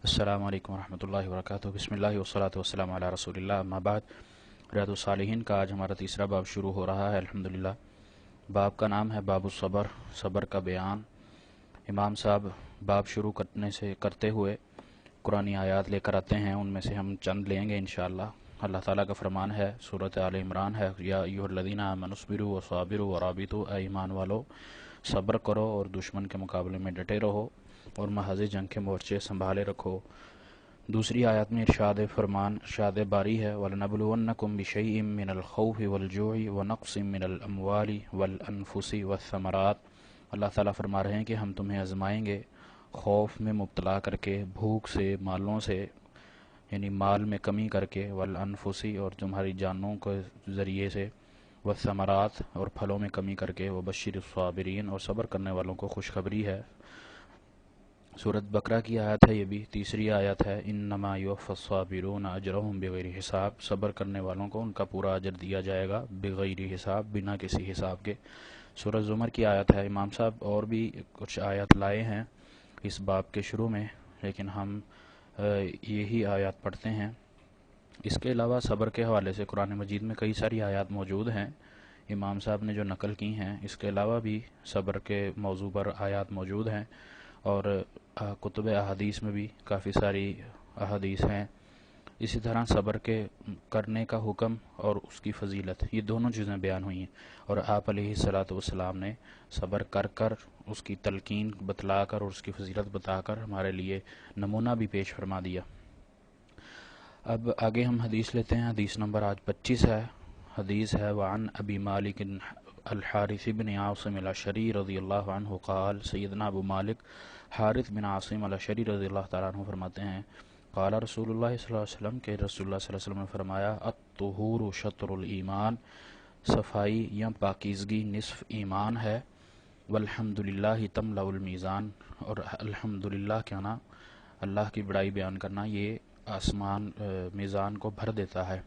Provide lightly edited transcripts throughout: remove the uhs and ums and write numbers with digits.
السلام علیکم ورحمۃ اللہ وبرکاتہ۔ بسم اللہ والصلاۃ والسلام علی رسول اللہ، اما بعد۔ ریاض الصالحین کا آج ہمارا تیسرا باب شروع ہو رہا ہے الحمدللہ۔ باب کا نام ہے باب الصبر، صبر کا بیان۔ امام صاحب باب شروع کرتے ہوئے قرآنی آیات لے کر آتے ہیں، ان میں سے ہم چند لیں گے انشاءاللہ۔ اللہ تعالیٰ کا فرمان ہے، سورۃ آل عمران ہے، یا ایھا الذین آمنوا اصبروا وصابروا ورابطوا، اے ایمان والو صبر کرو اور دشمن کے مقابلے میں ڈٹے رہو اور محاذ جنگ کے مورچے سنبھالے رکھو۔ دوسری آیات میں ارشاد باری ہے، وَلَنَبْلُوَنَّكُمْ بِشَيْءٍ مِّنَ الْخَوْفِ وَالْجُوعِ وَنَقْصٍ مِّنَ الْأَمْوَالِ وَالْأَنفُسِ وَالثَّمَرَاتِ۔ اللہ تعالیٰ فرما رہے ہیں کہ ہم تمہیں آزمائیں گے، خوف میں مبتلا کر کے، بھوک سے، مالوں سے یعنی مال میں کمی کر کے، والانفسی اور تمہاری جانوں کے ذریعے سے، والثمرات اور پھلوں میں کمی کر کے، وبشر الصابرین اور صبر کرنے والوں کو خوشخبری ہے۔ سورۃ بقرہ کی آیت ہے، یہ بھی تیسری آیت ہے، انما یوفی الصابرون اجرہم بغیر حساب، صبر کرنے والوں کو ان کا پورا اجر دیا جائے گا بغیر حساب، بنا کسی حساب کے۔ سورۃ زمر کی آیت ہے۔ امام صاحب اور بھی کچھ آیت لائے ہیں اس باب کے شروع میں، لیکن ہم یہی آیات پڑھتے ہیں۔ اس کے علاوہ صبر کے حوالے سے قرآن مجید میں کئی ساری آیات موجود ہیں، امام صاحب نے جو نقل کی ہیں۔ اس کے علاوہ بھی صبر کے موضوع پر آیات موجود ہیں، اور کتب احادیث میں بھی کافی ساری احادیث ہیں۔ اسی طرح صبر کے کرنے کا حکم اور اس کی فضیلت، یہ دونوں چیزیں بیان ہوئی ہیں، اور آپ علیہ الصلاۃ والسلام نے صبر کر اس کی تلقین بتلا کر اور اس کی فضیلت بتا کر ہمارے لیے نمونہ بھی پیش فرما دیا۔ اب آگے ہم حدیث لیتے ہیں۔ حدیث نمبر آج 25 ہے۔ حدیث ہے، وعن ابی مالک الحارث بن عاصم الاشعری رضی اللہ عنہ قال، سیدنا ابو مالک حارث بن عاصم الاشعری رضی اللہ تعالیٰ عنہ فرماتے ہیں، قال رسول اللہ صلی اللہ علیہ وسلم، کہ رسول اللہ صلی اللہ علیہ وسلم نے فرمایا، الطہور شطر الایمان، صفائی یا پاکیزگی نصف ایمان ہے، والحمدللہ تملأ المیزان، اور الحمدللہ کہنا، اللہ کی بڑائی بیان کرنا، یہ میزان کو بھر دیتا ہے۔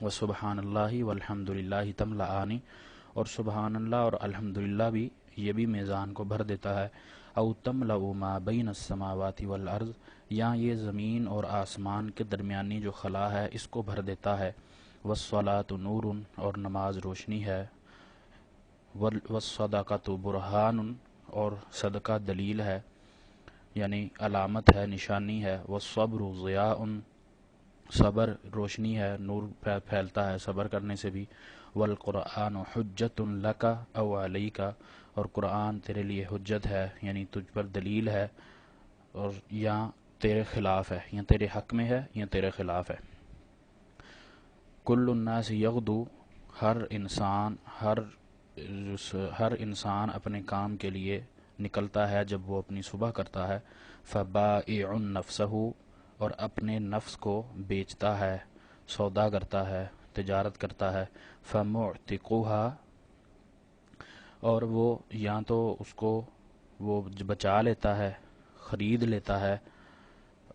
وسبحان اللہ والحمدللہ تملأان، اور سبحان اللہ اور الحمدللہ بھی، یہ بھی میزان کو بھر دیتا ہے۔ او تملأ ما بین السماوات والارض، یا یہ زمین اور آسمان کے درمیانی جو خلا ہے اس کو بھر دیتا ہے۔ والصلاۃ نور، اور نماز روشنی ہے۔ والصدقۃ برہان، اور صدقہ دلیل ہے یعنی علامت ہے، نشانی ہے۔ والصبر ضیاء، صبر روشنی ہے، نور پھیلتا ہے صبر کرنے سے بھی۔ والقرآن حجۃ لک او علیک، اور قرآن تیرے لیے حجت ہے یعنی تجھ پر دلیل ہے، اور یا تیرے خلاف ہے، یا تیرے حق میں ہے یا تیرے خلاف ہے۔ کل الناس یغدو، ہر انسان اپنے کام کے لیے نکلتا ہے جب وہ اپنی صبح کرتا ہے۔ فبائع نفسہ، اور اپنے نفس کو بیچتا ہے، سودا کرتا ہے، تجارت کرتا ہے۔ فمعتقها، اور وہ یا تو اس کو وہ بچا لیتا ہے، خرید لیتا ہے،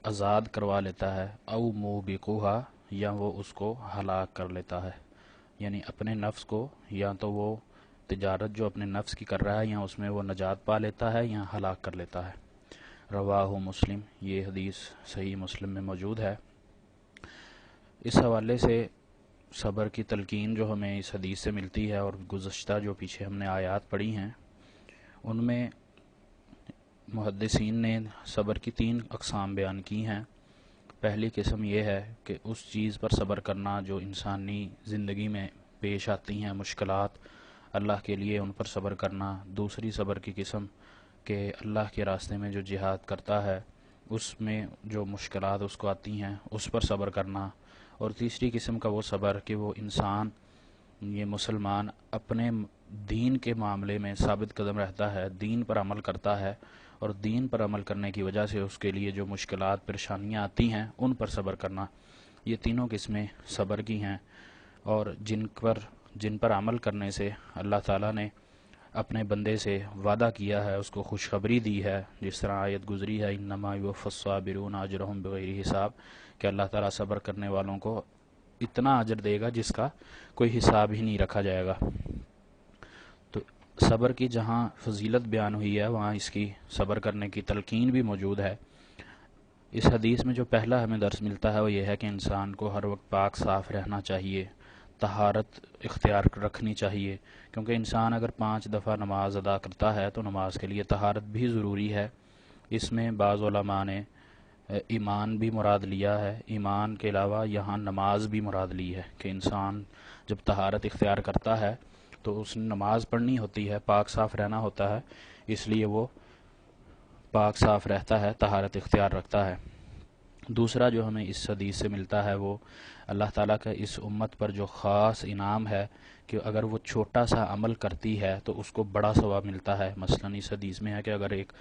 آزاد کروا لیتا ہے۔ او موبقها، یا وہ اس کو ہلاک کر لیتا ہے، یعنی اپنے نفس کو یا تو وہ تجارت جو اپنے نفس کی کر رہا ہے، یا اس میں وہ نجات پا لیتا ہے یا ہلاک کر لیتا ہے۔ رواہ مسلم، یہ حدیث صحیح مسلم میں موجود ہے۔ اس حوالے سے صبر کی تلقین جو ہمیں اس حدیث سے ملتی ہے، اور گزشتہ جو پیچھے ہم نے آیات پڑھی ہیں ان میں محدثین نے صبر کی 3 اقسام بیان کی ہیں۔ پہلی قسم یہ ہے کہ اس چیز پر صبر کرنا جو انسانی زندگی میں پیش آتی ہیں مشکلات، اللہ کے لیے ان پر صبر کرنا۔ دوسری صبر کی قسم کہ اللہ کے راستے میں جو جہاد کرتا ہے اس میں جو مشکلات اس کو آتی ہیں اس پر صبر کرنا۔ اور تیسری قسم کا وہ صبر کہ وہ انسان، یہ مسلمان، اپنے دین کے معاملے میں ثابت قدم رہتا ہے، دین پر عمل کرتا ہے، اور دین پر عمل کرنے کی وجہ سے اس کے لیے جو مشکلات پریشانیاں آتی ہیں ان پر صبر کرنا۔ یہ تینوں قسمیں صبر کی ہیں، اور جن پر عمل کرنے سے اللہ تعالیٰ نے اپنے بندے سے وعدہ کیا ہے، اس کو خوشخبری دی ہے، جس طرح آیت گزری ہے، انما یوفی الصابرون اجرہم بغیر حساب، کہ اللہ تعالیٰ صبر کرنے والوں کو اتنا اجر دے گا جس کا کوئی حساب ہی نہیں رکھا جائے گا۔ تو صبر کی جہاں فضیلت بیان ہوئی ہے وہاں اس کی صبر کرنے کی تلقین بھی موجود ہے۔ اس حدیث میں جو پہلا ہمیں درس ملتا ہے وہ یہ ہے کہ انسان کو ہر وقت پاک صاف رہنا چاہیے، طہارت اختیار رکھنی چاہیے، کیونکہ انسان اگر 5 دفعہ نماز ادا کرتا ہے تو نماز کے لیے طہارت بھی ضروری ہے۔ اس میں بعض علماء نے ایمان بھی مراد لیا ہے، ایمان کے علاوہ یہاں نماز بھی مراد لی ہے کہ انسان جب طہارت اختیار کرتا ہے تو اس نے نماز پڑھنی ہوتی ہے، پاک صاف رہنا ہوتا ہے، اس لیے وہ پاک صاف رہتا ہے، طہارت اختیار رکھتا ہے۔ دوسرا جو ہمیں اس حدیث سے ملتا ہے وہ اللہ تعالیٰ کا اس امت پر جو خاص انعام ہے کہ اگر وہ چھوٹا سا عمل کرتی ہے تو اس کو بڑا ثواب ملتا ہے۔ مثلاً اس حدیث میں ہے کہ اگر ایک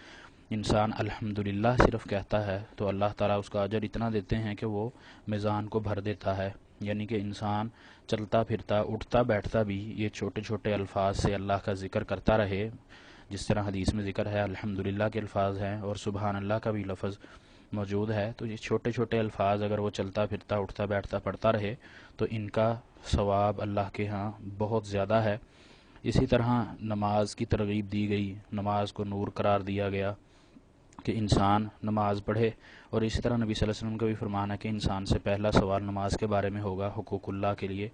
انسان الحمدللہ صرف کہتا ہے تو اللہ تعالیٰ اس کا اجر اتنا دیتے ہیں کہ وہ میزان کو بھر دیتا ہے۔ یعنی کہ انسان چلتا پھرتا اٹھتا بیٹھتا بھی یہ چھوٹے چھوٹے الفاظ سے اللہ کا ذکر کرتا رہے، جس طرح حدیث میں ذکر ہے الحمدللہ کے الفاظ ہیں اور سبحان اللہ کا بھی لفظ موجود ہے، تو یہ چھوٹے چھوٹے الفاظ اگر وہ چلتا پھرتا اٹھتا بیٹھتا پڑھتا رہے تو ان کا ثواب اللہ کے ہاں بہت زیادہ ہے۔ اسی طرح نماز کی ترغیب دی گئی، نماز کو نور قرار دیا گیا کہ انسان نماز پڑھے، اور اسی طرح نبی صلی اللہ علیہ وسلم کا بھی فرمان ہے کہ انسان سے پہلا سوال نماز کے بارے میں ہوگا، حقوق اللہ کے لیے۔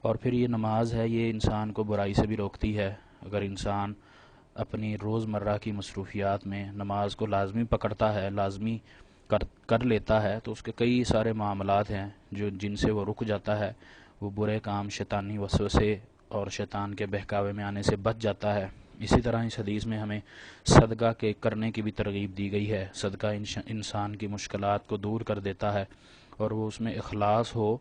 اور پھر یہ نماز ہے، یہ انسان کو برائی سے بھی روکتی ہے۔ اگر انسان اپنی روزمرہ کی مصروفیات میں نماز کو لازمی پکڑتا ہے، لازمی کر لیتا ہے، تو اس کے کئی سارے معاملات ہیں جن سے وہ رک جاتا ہے، وہ برے کام، شیطانی وسوسے اور شیطان کے بہکاوے میں آنے سے بچ جاتا ہے۔ اسی طرح اس حدیث میں ہمیں صدقہ کے کرنے کی بھی ترغیب دی گئی ہے۔ صدقہ انسان کی مشکلات کو دور کر دیتا ہے، اور وہ اس میں اخلاص ہو،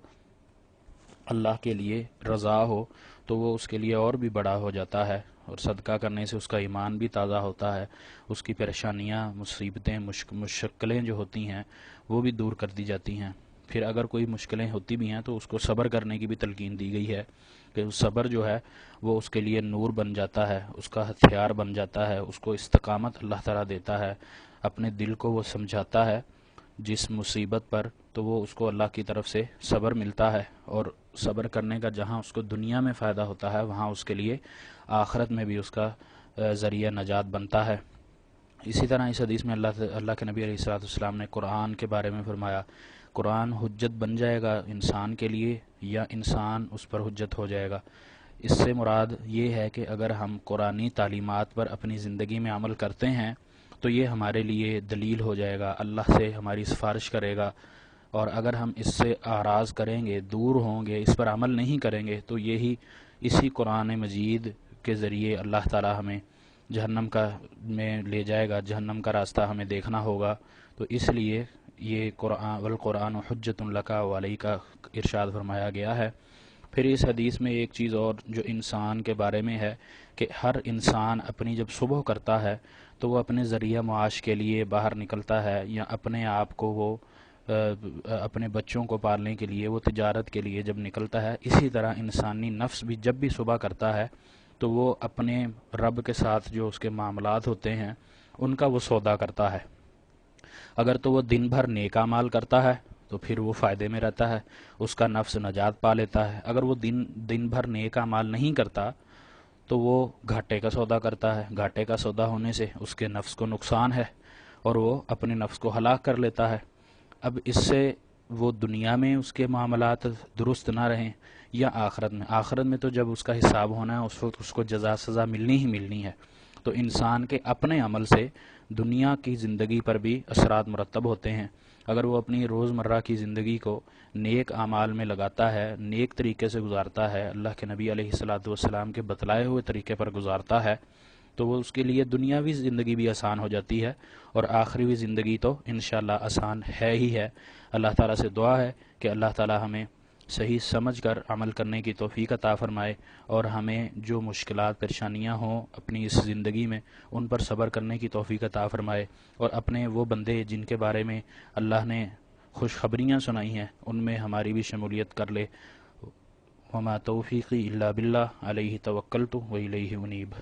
اللہ کے لیے رضا ہو، تو وہ اس کے لیے اور بھی بڑا ہو جاتا ہے، اور صدقہ کرنے سے اس کا ایمان بھی تازہ ہوتا ہے، اس کی پریشانیاں، مصیبتیں، مشکلیں جو ہوتی ہیں وہ بھی دور کر دی جاتی ہیں۔ پھر اگر کوئی مشکلیں ہوتی بھی ہیں تو اس کو صبر کرنے کی بھی تلقین دی گئی ہے کہ صبر جو ہے وہ اس کے لیے نور بن جاتا ہے، اس کا ہتھیار بن جاتا ہے، اس کو استقامت اللہ تعالیٰ دیتا ہے، اپنے دل کو وہ سمجھاتا ہے جس مصیبت پر، تو وہ اس کو اللہ کی طرف سے صبر ملتا ہے، اور صبر کرنے کا جہاں اس کو دنیا میں فائدہ ہوتا ہے وہاں اس کے لیے آخرت میں بھی اس کا ذریعہ نجات بنتا ہے۔ اسی طرح اس حدیث میں اللہ کے نبی علیہ السلام نے قرآن کے بارے میں فرمایا، قرآن حجت بن جائے گا انسان کے لیے یا انسان اس پر حجت ہو جائے گا۔ اس سے مراد یہ ہے کہ اگر ہم قرآنی تعلیمات پر اپنی زندگی میں عمل کرتے ہیں تو یہ ہمارے لیے دلیل ہو جائے گا، اللہ سے ہماری سفارش کرے گا، اور اگر ہم اس سے اعراض کریں گے، دور ہوں گے، اس پر عمل نہیں کریں گے، تو اسی قرآن مجید کے ذریعے اللہ تعالی ہمیں جہنم میں لے جائے گا، جہنم کا راستہ ہمیں دیکھنا ہوگا۔ تو اس لیے یہ قرآن والقرآن حجت لک و علیک کا ارشاد فرمایا گیا ہے۔ پھر اس حدیث میں ایک چیز اور جو انسان کے بارے میں ہے کہ ہر انسان اپنی جب صبح کرتا ہے تو وہ اپنے ذریعہ معاش کے لیے باہر نکلتا ہے، یا اپنے آپ کو وہ اپنے بچوں کو پالنے کے لیے، وہ تجارت کے لیے جب نکلتا ہے، اسی طرح انسانی نفس بھی جب بھی صبح کرتا ہے تو وہ اپنے رب کے ساتھ جو اس کے معاملات ہوتے ہیں ان کا وہ سودا کرتا ہے۔ اگر تو وہ دن بھر نیک اعمال کرتا ہے تو پھر وہ فائدے میں رہتا ہے، اس کا نفس نجات پا لیتا ہے۔ اگر وہ دن بھر نیک اعمال نہیں کرتا تو وہ گھاٹے کا سودا کرتا ہے، گھاٹے کا سودا ہونے سے اس کے نفس کو نقصان ہے اور وہ اپنے نفس کو ہلاک کر لیتا ہے۔ اب اس سے وہ دنیا میں اس کے معاملات درست نہ رہیں یا آخرت میں تو جب اس کا حساب ہونا ہے اس وقت اس کو جزا سزا ملنی ہی ملنی ہے۔ تو انسان کے اپنے عمل سے دنیا کی زندگی پر بھی اثرات مرتب ہوتے ہیں۔ اگر وہ اپنی روزمرہ کی زندگی کو نیک اعمال میں لگاتا ہے، نیک طریقے سے گزارتا ہے، اللہ کے نبی علیہ السلام کے بتلائے ہوئے طریقے پر گزارتا ہے، تو وہ اس کے لیے دنیاوی زندگی بھی آسان ہو جاتی ہے، اور آخری زندگی تو انشاءاللہ آسان ہے ہی ہے۔ اللہ تعالیٰ سے دعا ہے کہ اللہ تعالیٰ ہمیں صحیح سمجھ کر عمل کرنے کی توفیق عطا فرمائے، اور ہمیں جو مشکلات پریشانیاں ہوں اپنی اس زندگی میں ان پر صبر کرنے کی توفیق عطا فرمائے، اور اپنے وہ بندے جن کے بارے میں اللہ نے خوشخبریاں سنائی ہیں ان میں ہماری بھی شمولیت کر لے۔ وما توفیقی الا باللہ علیہ توکلت و الیہ انیب۔